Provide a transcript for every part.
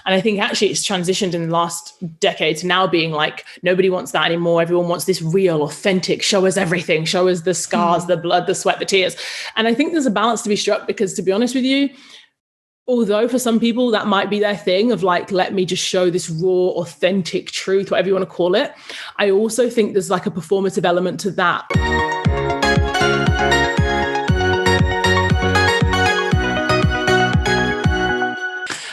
And I think actually it's transitioned in the last decade to now being like, nobody wants that anymore. Everyone wants this real, authentic, show us everything, show us the scars, the blood, the sweat, the tears. And I think there's a balance to be struck, because to be honest with you, although for some people that might be their thing of like, let me just show this raw, authentic truth, whatever you want to call it, I also think there's like a performative element to that.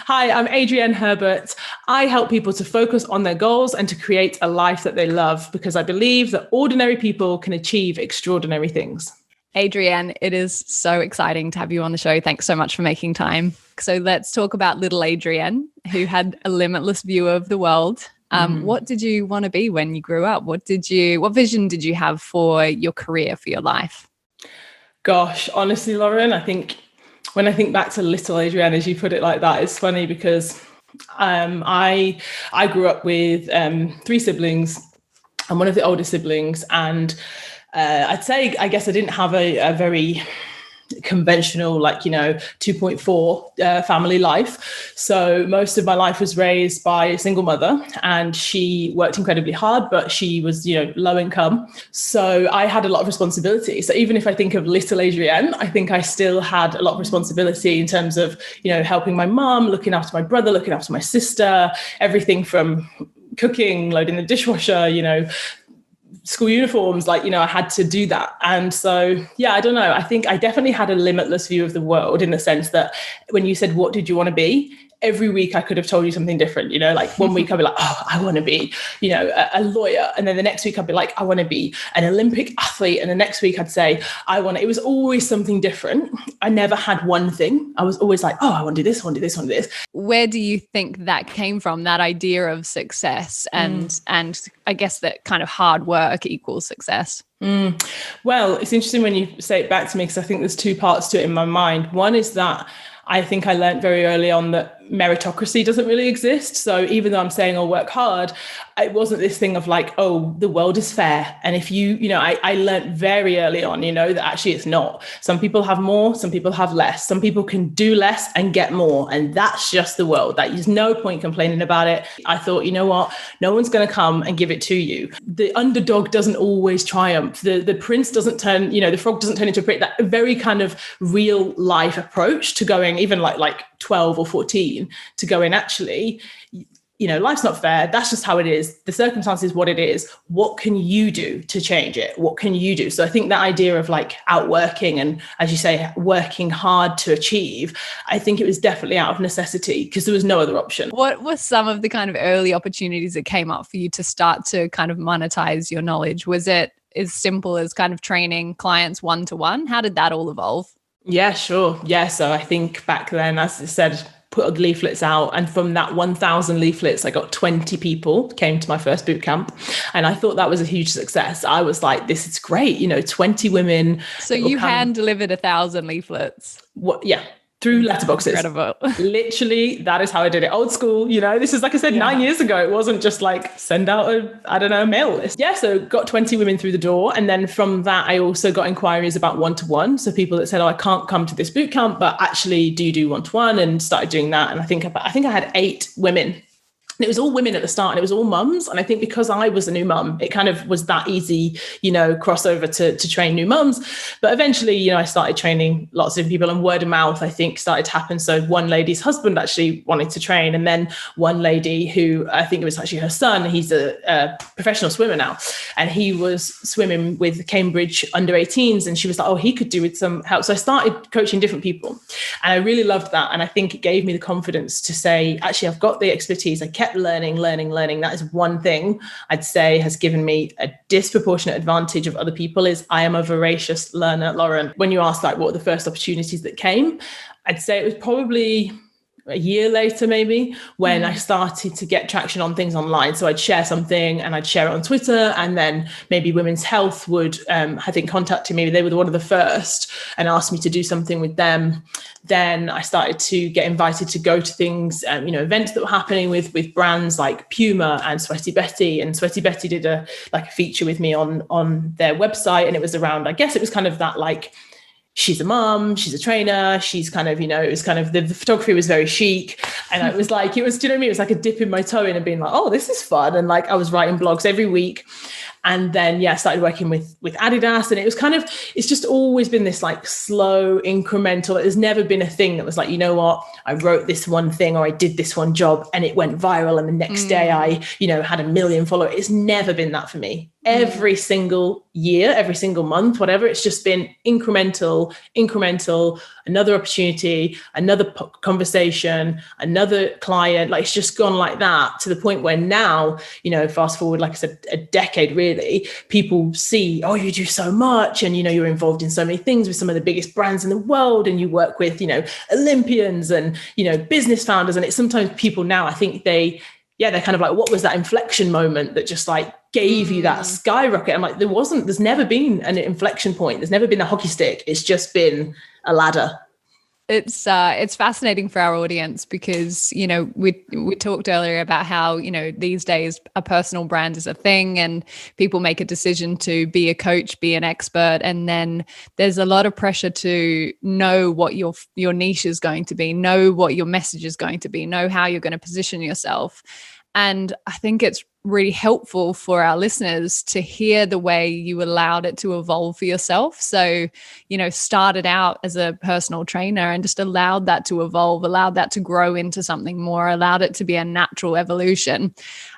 Hi, I'm Adrienne Herbert. I help people to focus on their goals and to create a life that they love, because I believe that ordinary people can achieve extraordinary things. Adrienne, it is so exciting to have you on the show. Thanks so much for making time. So let's talk about little Adrienne, who had a limitless view of the world. What did you want to be when you grew up? What vision did you have for your career, for your life? Gosh, honestly, Lauren, I think when I think back to little Adrienne, as you put it like that, it's funny because I grew up with 3 siblings. I'm one of the older siblings, and I'd say, I guess I didn't have a very conventional, 2.4 family life. So most of my life was raised by a single mother, and she worked incredibly hard, but she was, low income. So I had a lot of responsibility. So even if I think of little Adrienne, I think I still had a lot of responsibility in terms of, helping my mum, looking after my brother, looking after my sister, everything from cooking, loading the dishwasher, school uniforms, I had to do that. And so, I don't know. I think I definitely had a limitless view of the world, in the sense that when you said, what did you want to be? Every week I could have told you something different, like 1 week I'd be like, oh, I want to be, a lawyer. And then the next week I'd be like, I want to be an Olympic athlete. And the next week I'd say, it was always something different. I never had one thing. I was always like, oh, I want to do this, I want to do this, I want to do this. Where do you think that came from, that idea of success and I guess that kind of hard work equals success? Well, it's interesting when you say it back to me, because I think there's 2 parts to it in my mind. One is that I think I learned very early on that meritocracy doesn't really exist. So even though I'm saying I'll work hard, it wasn't this thing of like, oh, the world is fair. And if I learned very early on, that actually it's not. Some people have more, some people have less. Some people can do less and get more. And that's just the world. There's no point complaining about it. I thought, you know what? No one's going to come and give it to you. The underdog doesn't always triumph. The prince doesn't turn, the frog doesn't turn into a prince. That very kind of real life approach to going, even like 12 or 14, to go in, actually, life's not fair. That's just how it is. The circumstance is what it is. What can you do to change it? What can you do? So I think that idea of outworking and, as you say, working hard to achieve, I think it was definitely out of necessity, because there was no other option. What were some of the kind of early opportunities that came up for you to start to kind of monetize your knowledge? Was it as simple as kind of training clients one-to-one? How did that all evolve? Yeah, sure. Yeah. So I think back then, as I said, put leaflets out. And from that 1,000 leaflets, I got 20 people came to my first boot camp. And I thought that was a huge success. I was like, this is great. 20 women. So you hand delivered 1,000 leaflets? What? Yeah. Through letterboxes. Incredible. Literally, that is how I did it. Old school, this is, like I said, 9 years ago. It wasn't just like send out a mail list. Yeah, so got 20 women through the door. And then from that, I also got inquiries about one-to-one. So people that said, oh, I can't come to this boot camp, but actually do you do one-to-one? And started doing that. And I think I had 8 women. And it was all women at the start, and it was all mums. And I think because I was a new mum, it kind of was that easy, crossover to train new mums. But eventually, I started training lots of different people, and word of mouth, I think, started to happen. So one lady's husband actually wanted to train. And then one lady who, I think it was actually her son, he's a professional swimmer now. And he was swimming with Cambridge under 18s. And she was like, oh, he could do with some help. So I started coaching different people. And I really loved that. And I think it gave me the confidence to say, actually, I've got the expertise. I kept learning. That is one thing I'd say has given me a disproportionate advantage of other people, is I am a voracious learner, Lauren. When you asked what were the first opportunities that came, I'd say it was probably a year later, maybe, when I started to get traction on things online. So I'd share something and I'd share it on Twitter, and then maybe Women's Health would, I think, contacted me. They were one of the first and asked me to do something with them. Then I started to get invited to go to things, events that were happening with brands like Puma and Sweaty Betty. And Sweaty Betty did a feature with me on their website. And it was around, I guess it was kind of that she's a mom, she's a trainer, she's kind of, it was kind of, the photography was very chic. And it was like, do you know what I mean? It was like a dip in my toe in and being like, oh, this is fun. And like, I was writing blogs every week. And then, I started working with Adidas, and it was kind of, it's just always been this like slow, incremental. There's never been a thing that was like, you know what, I wrote this one thing or I did this one job and it went viral. And the next day I, had 1 million followers. It's never been that for me. Every single year, every single month, whatever, it's just been incremental, another opportunity, another conversation, another client. Like, it's just gone like that to the point where now, fast forward, like I said, a decade really, people see, oh, you do so much, and you're involved in so many things with some of the biggest brands in the world, and you work with Olympians and business founders. And it's sometimes people now, I think they're kind of like, what was that inflection moment that just like gave you that skyrocket? I'm like, there's never been an inflection point. There's never been a hockey stick. It's just been a ladder. It's fascinating for our audience because, we talked earlier about how, these days a personal brand is a thing and people make a decision to be a coach, be an expert. And then there's a lot of pressure to know what your niche is going to be, know what your message is going to be, know how you're going to position yourself. And I think it's really helpful for our listeners to hear the way you allowed it to evolve for yourself. So, started out as a personal trainer and just allowed that to evolve, allowed that to grow into something more, allowed it to be a natural evolution.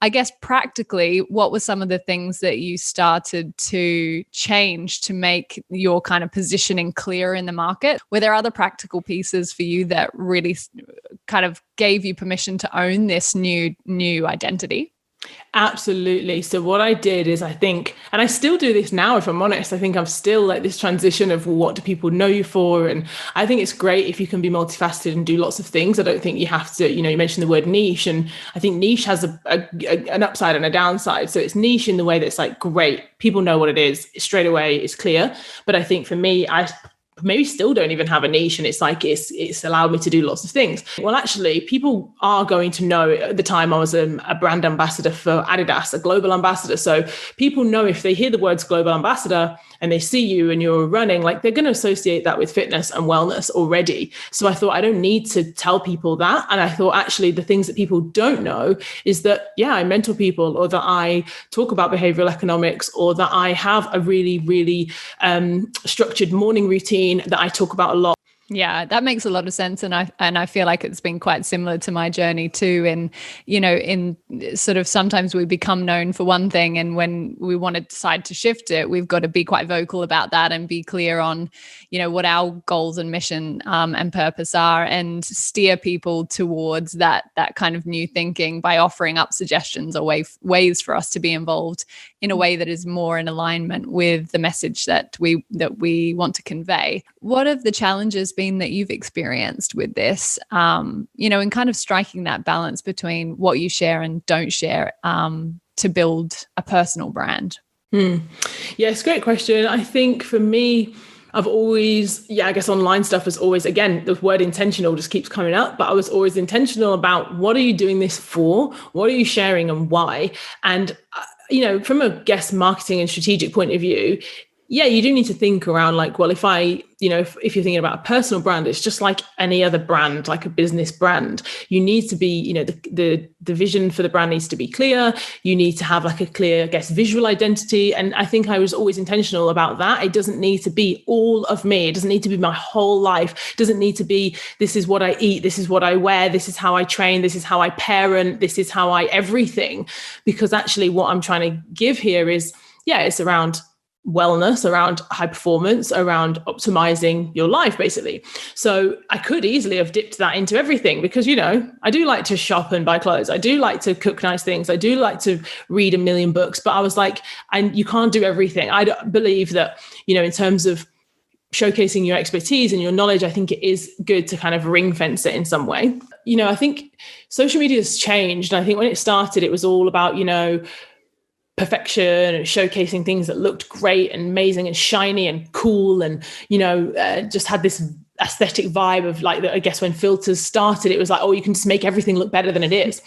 I guess practically, what were some of the things that you started to change to make your kind of positioning clear in the market? Were there other practical pieces for you that really kind of gave you permission to own this new identity? Absolutely. So what I did is, I think, and I still do this now, if I'm honest, I think I'm still like this transition of what do people know you for? And I think it's great if you can be multifaceted and do lots of things. I don't think you have to, you mentioned the word niche, and I think niche has an upside and a downside. So it's niche in the way that it's like, great, people know what it is straight away, it's clear. But I think for me, I maybe still don't even have a niche, and it's like it's allowed me to do lots of things. Well, actually, people are going to know. At the time, I was a brand ambassador for Adidas, a global ambassador. So people know, if they hear the words global ambassador and they see you and you're running, like, they're going to associate that with fitness and wellness already. So I thought, I don't need to tell people that. And I thought, actually, the things that people don't know is that, I mentor people, or that I talk about behavioral economics, or that I have a really, really structured morning routine that I talk about a lot. Yeah, that makes a lot of sense. And I feel like it's been quite similar to my journey too. And, in sort of, sometimes we become known for one thing, and when we want to decide to shift it, we've got to be quite vocal about that and be clear on, what our goals and mission and purpose are, and steer people towards that kind of new thinking by offering up suggestions or ways for us to be involved in a way that is more in alignment with the message that we want to convey. What have the challenges been that you've experienced with this, in kind of striking that balance between what you share and don't share to build a personal brand? Yes, great question. I think for me, I've always, I guess online stuff was always, again, the word intentional just keeps coming up, but I was always intentional about, what are you doing this for? What are you sharing and why? And, from a guest marketing and strategic point of view, you do need to think around, like, well, if if you're thinking about a personal brand, it's just like any other brand, like a business brand. You need to be, the vision for the brand needs to be clear. You need to have like a clear, I guess, visual identity. And I think I was always intentional about that. It doesn't need to be all of me. It doesn't need to be my whole life. It doesn't need to be, this is what I eat, this is what I wear, this is how I train, this is how I parent, this is how I everything. Because actually what I'm trying to give here is, it's around wellness, around high performance, around optimizing your life, basically. So I could easily have dipped that into everything, because, I do like to shop and buy clothes. I do like to cook nice things. I do like to read 1 million books, but I was like, and you can't do everything. I don't believe that, in terms of showcasing your expertise and your knowledge, I think it is good to kind of ring fence it in some way. I think social media has changed. And I think when it started, it was all about, perfection and showcasing things that looked great and amazing and shiny and cool, and just had this aesthetic vibe of like, I guess when filters started, it was like, oh, you can just make everything look better than it is.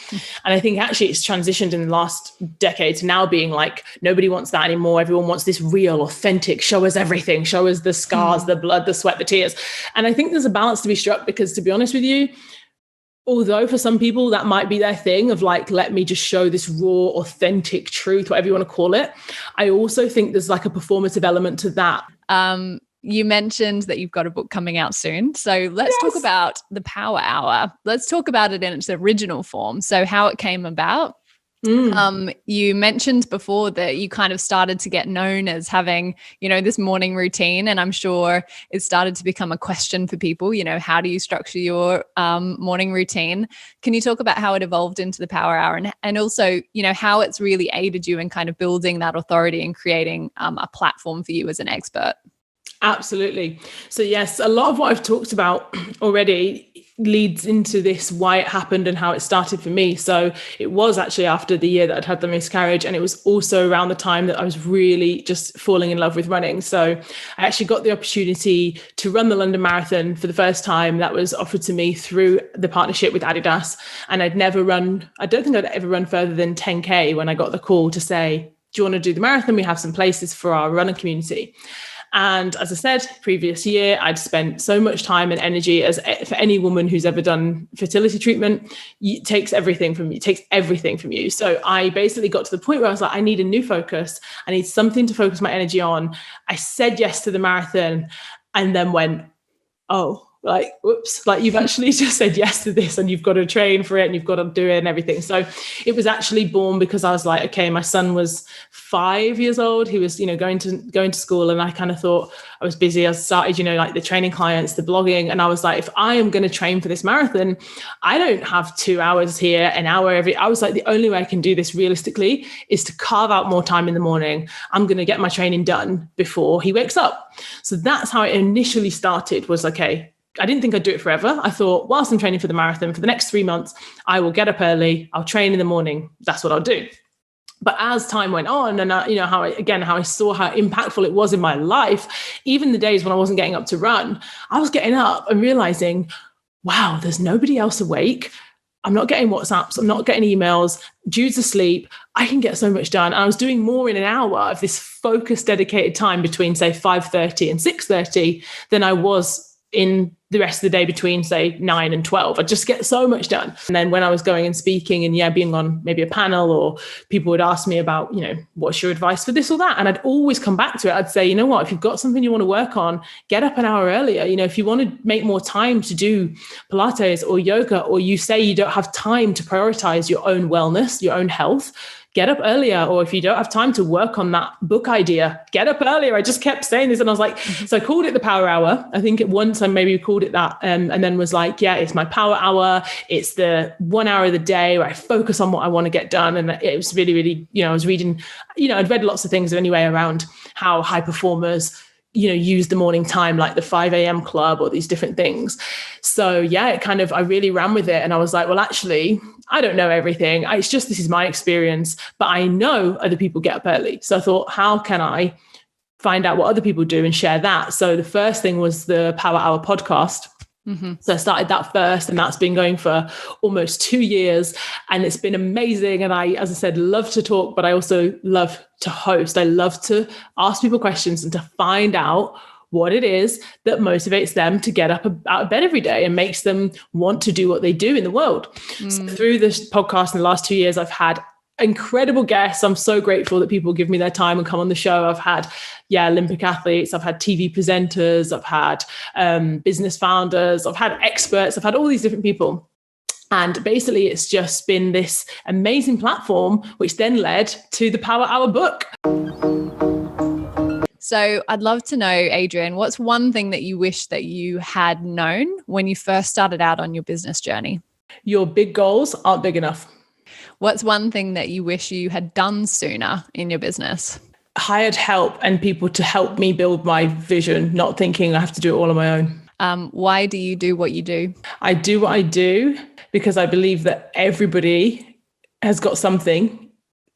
And I think actually it's transitioned in the last decade to now being like, nobody wants that anymore. Everyone wants this real, authentic, show us everything, show us the scars, the blood, the sweat, the tears. And I think there's a balance to be struck, because to be honest with you, although for some people that might be their thing of like, let me just show this raw, authentic truth, whatever you want to call it, I also think there's like a performative element to that. You mentioned that you've got a book coming out soon. So let's talk about the Power Hour. Let's talk about it in its original form. So how it came about. You mentioned before that you kind of started to get known as having, this morning routine. And I'm sure it started to become a question for people, how do you structure your morning routine? Can you talk about how it evolved into the Power Hour, and also, how it's really aided you in kind of building that authority and creating a platform for you as an expert? Absolutely. So yes, a lot of what I've talked about already leads into this, why it happened and how it started for me. So it was actually after the year that I'd had the miscarriage, and it was also around the time that I was really just falling in love with running. So I actually got the opportunity to run the London Marathon for the first time. That was offered to me through the partnership with Adidas. And I don't think I'd ever run further than 10K when I got the call to say, do you want to do the marathon? We have some places for our running community. And as I said, previous year, I'd spent so much time and energy, as for any woman who's ever done fertility treatment, it takes everything from you. So I basically got to the point where I was like, I need a new focus. I need something to focus my energy on. I said yes to the marathon and then went, oh, like, whoops, like you've actually just said yes to this and you've got to train for it and you've got to do it and everything. So it was actually born because I was like, okay, my son was 5 years old. He was, going to school, and I kind of thought I was busy. I started, like the training clients, the blogging. And I was like, if I am going to train for this marathon, I don't have 2 hours here, an hour I was like, the only way I can do this realistically is to carve out more time in the morning. I'm going to get my training done before he wakes up. So that's how it initially started, was okay. I didn't think I'd do it forever. I thought, whilst I'm training for the marathon for the next 3 months, I will get up early. I'll train in the morning. That's what I'll do. But as time went on, and how I saw how impactful it was in my life, even the days when I wasn't getting up to run, I was getting up and realizing, wow, there's nobody else awake. I'm not getting WhatsApps. I'm not getting emails. Jude's asleep. I can get so much done. And I was doing more in an hour of this focused, dedicated time between, say, 5:30 and 6:30 than I was in the rest of the day between, say, 9 and 12. I'd just get so much done. And then when I was going and speaking and being on maybe a panel, or people would ask me about, what's your advice for this or that? And I'd always come back to it. I'd say, you know what, if you've got something you want to work on, get up an hour earlier. If you want to make more time to do Pilates or yoga, or you say you don't have time to prioritize your own wellness, your own health, get up earlier. Or if you don't have time to work on that book idea, get up earlier. I just kept saying this, and I was like, so I called it the Power Hour. I think at one time maybe we called it that, and then was like, yeah, it's my Power Hour. It's the 1 hour of the day where I focus on what I want to get done. And it was really, really, I was reading, I'd read lots of things anyway around how high performers use the morning time, like the 5 a.m. club or these different things. So yeah, I really ran with it. And I was like, well, actually, I don't know everything. It's just, this is my experience, but I know other people get up early. So I thought, how can I find out what other people do and share that? So the first thing was the Power Hour podcast. Mm-hmm. So I started that first, and that's been going for almost 2 years, and it's been amazing. And I, as I said, love to talk, but I also love to host. I love to ask people questions and to find out what it is that motivates them to get up out of bed every day and makes them want to do what they do in the world. So through this podcast in the last 2 years, I've had incredible guests. I'm so grateful that people give me their time and come on the show. I've had, Olympic athletes. I've had TV presenters. I've had business founders. I've had experts. I've had all these different people. And basically, it's just been this amazing platform, which then led to the Power Hour book. So I'd love to know, Adrienne, what's one thing that you wish that you had known when you first started out on your business journey? Your big goals aren't big enough. What's one thing that you wish you had done sooner in your business? Hired help and people to help me build my vision, not thinking I have to do it all on my own. Why do you do what you do? I do what I do because I believe that everybody has got something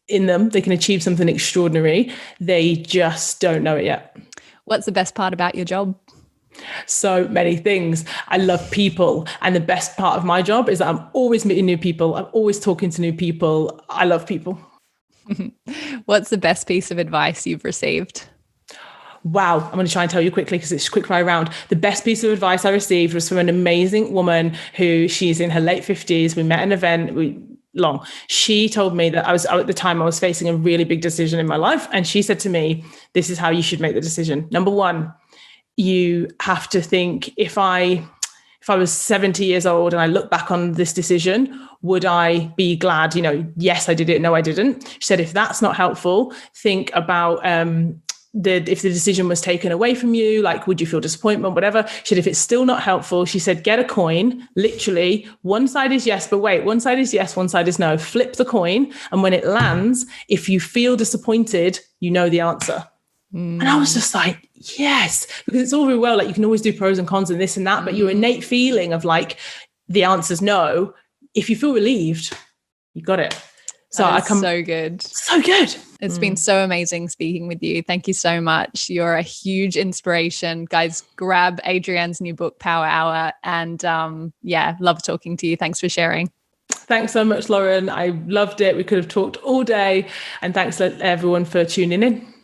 in them. They can achieve something extraordinary. They just don't know it yet. What's the best part about your job? So many things. I love people. And the best part of my job is that I'm always meeting new people. I'm always talking to new people. I love people. What's the best piece of advice you've received? Wow. I'm going to try and tell you quickly because it's quick fire round. The best piece of advice I received was from an amazing woman who she's in her late 50s. We met at an event. She told me that at the time I was facing a really big decision in my life. And she said to me, this is how you should make the decision. Number one, you have to think, if I was 70 years old and I look back on this decision, would I be glad, yes, I did it. No, I didn't. She said, if that's not helpful, think about, if the decision was taken away from you, like, would you feel disappointment, whatever? She said, if it's still not helpful, she said, get a coin, literally one side is yes, but wait, one side is yes, one side is no. Flip the coin. And when it lands, if you feel disappointed, you know the answer. And I was just like, yes, because it's all very well, like you can always do pros and cons and this and that, but your innate feeling of like, the answer's no. If you feel relieved, you got it. So so good. So good. It's been so amazing speaking with you. Thank you so much. You're a huge inspiration. Guys, grab Adrienne's new book, Power Hour. And love talking to you. Thanks for sharing. Thanks so much, Lauren. I loved it. We could have talked all day. And thanks everyone for tuning in.